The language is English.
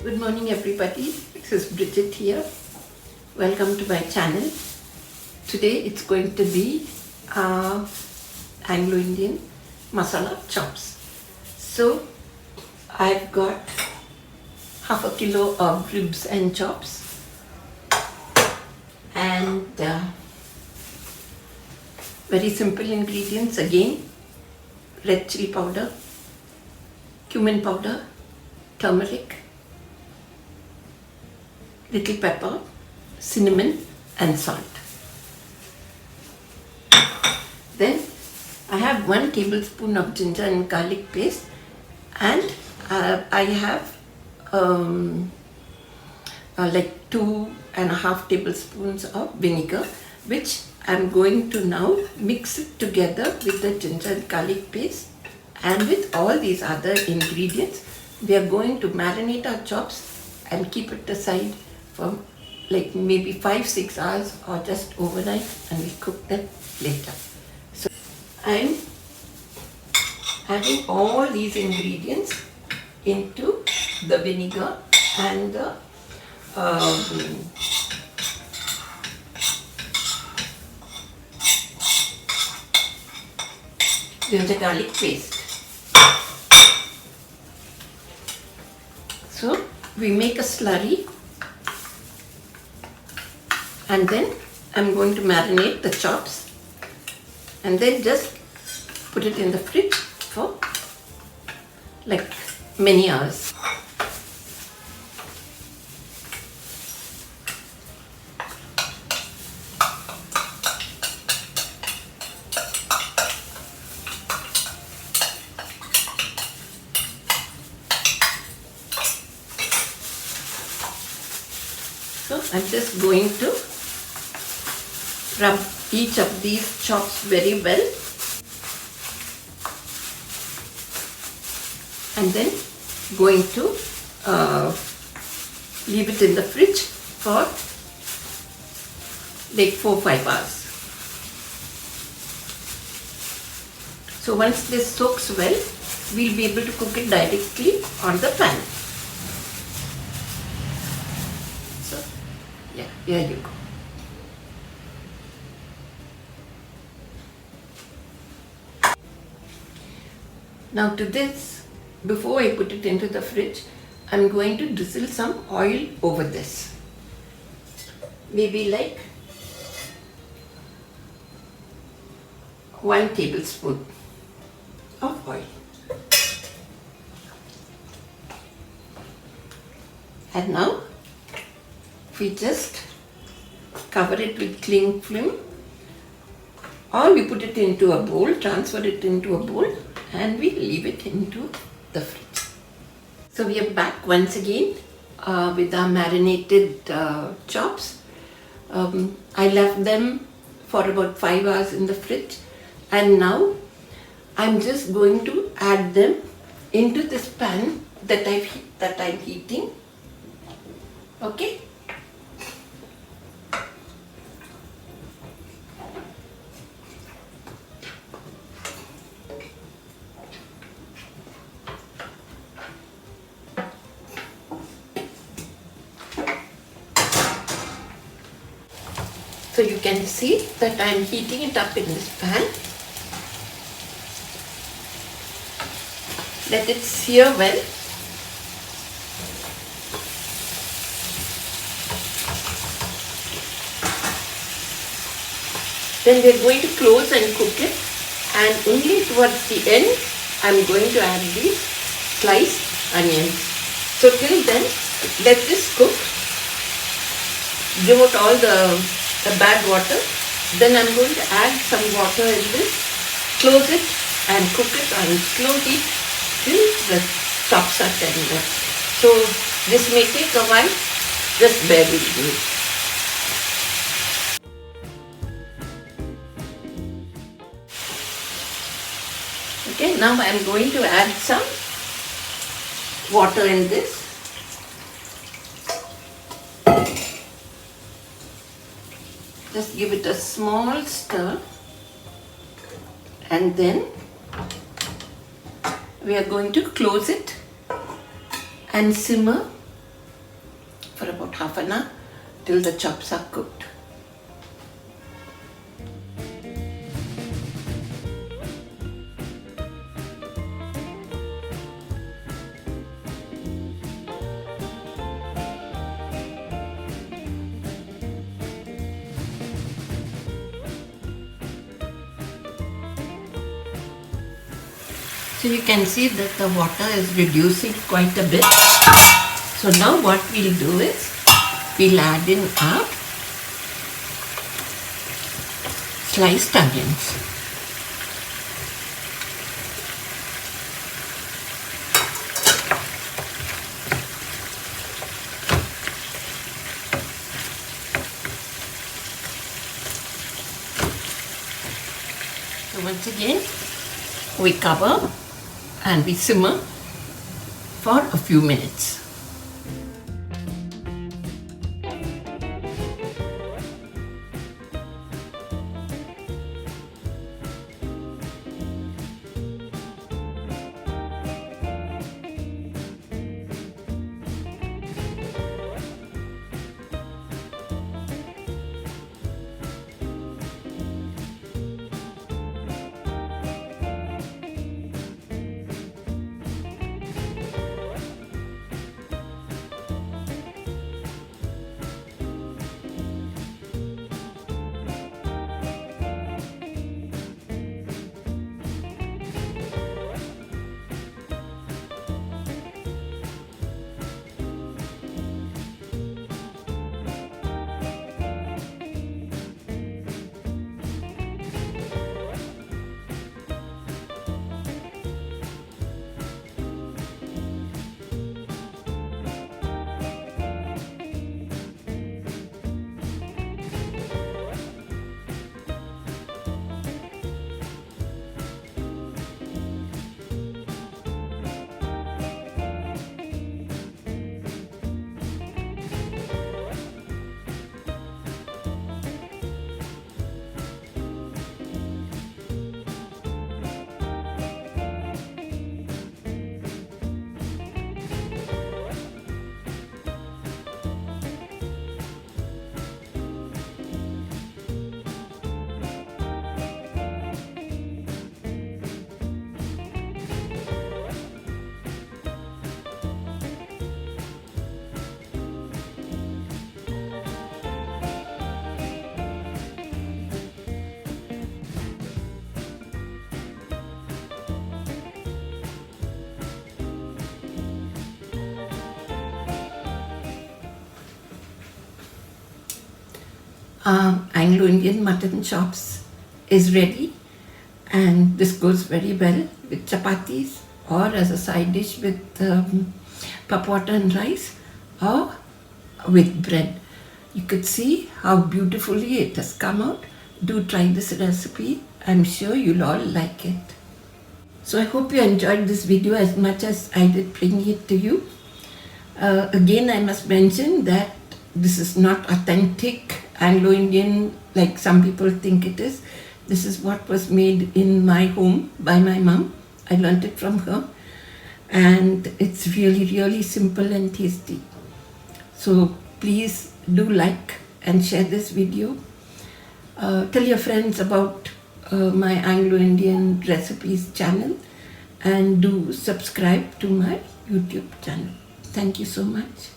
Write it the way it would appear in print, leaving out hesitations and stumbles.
Good morning everybody, this is Bridget here. Welcome to my channel. Today it's going to be Anglo-Indian Masala chops. So I've got half a kilo of ribs and chops and very simple ingredients again: red chilli powder, cumin powder, turmeric, little pepper, cinnamon and salt. Then I have 1 tablespoon of ginger and garlic paste, and I have like 2.5 tablespoons of vinegar, which I'm going to now mix it together with the ginger and garlic paste and with all these other ingredients. We are going to marinate our chops and keep it aside for like maybe 5-6 hours or just overnight, and we'll cook them later. So I'm adding all these ingredients into the vinegar and the ginger garlic paste. So we make a slurry, and then I'm going to marinate the chops and then just put it in the fridge for like many hours. So I'm just going to rub each of these chops very well, and then going to leave it in the fridge for like 4-5 hours. So once this soaks well, we'll be able to cook it directly on the pan. So yeah, here you go. Now to this, before I put it into the fridge, I'm going to drizzle some oil over this. Maybe like 1 tablespoon of oil. And now we just cover it with cling film, or we put it into a bowl, transfer it into a bowl, and we leave it into the fridge. So we are back once again with our marinated chops. I left them for about 5 hours in the fridge, and now I'm just going to add them into this pan that I'm heating. Okay. So you can see that I am heating it up in this pan. Let it sear well. Then we are going to close and cook it, and only towards the end I am going to add these sliced onions. So till then, let this cook. Give out all the bad water. Then I'm going to add some water in this, close it and cook it on slow heat till the chops are tender. So this may take a while, just bear with me. Okay, now I'm going to add some water in this. Just give it a small stir, and then we are going to close it and simmer for about half an hour till the chops are cooked. So you can see that the water is reducing quite a bit. So now what we'll do is we'll add in our sliced onions. So once again we cover and we simmer for a few minutes. Anglo-Indian mutton chops is ready, and this goes very well with chapattis or as a side dish with Pepperwater and Rice or with bread. You could see how beautifully it has come out. Do try this recipe. I'm sure you'll all like it. So I hope you enjoyed this video as much as I did bringing it to you. Again, I must mention that this is not authentic Anglo-Indian like some people think it is. This is what was made in my home by my mom. I learnt it from her, and it's really simple and tasty. So please do like and share this video. Tell your friends about my Anglo-Indian recipes channel, and do subscribe to my YouTube channel. Thank you so much.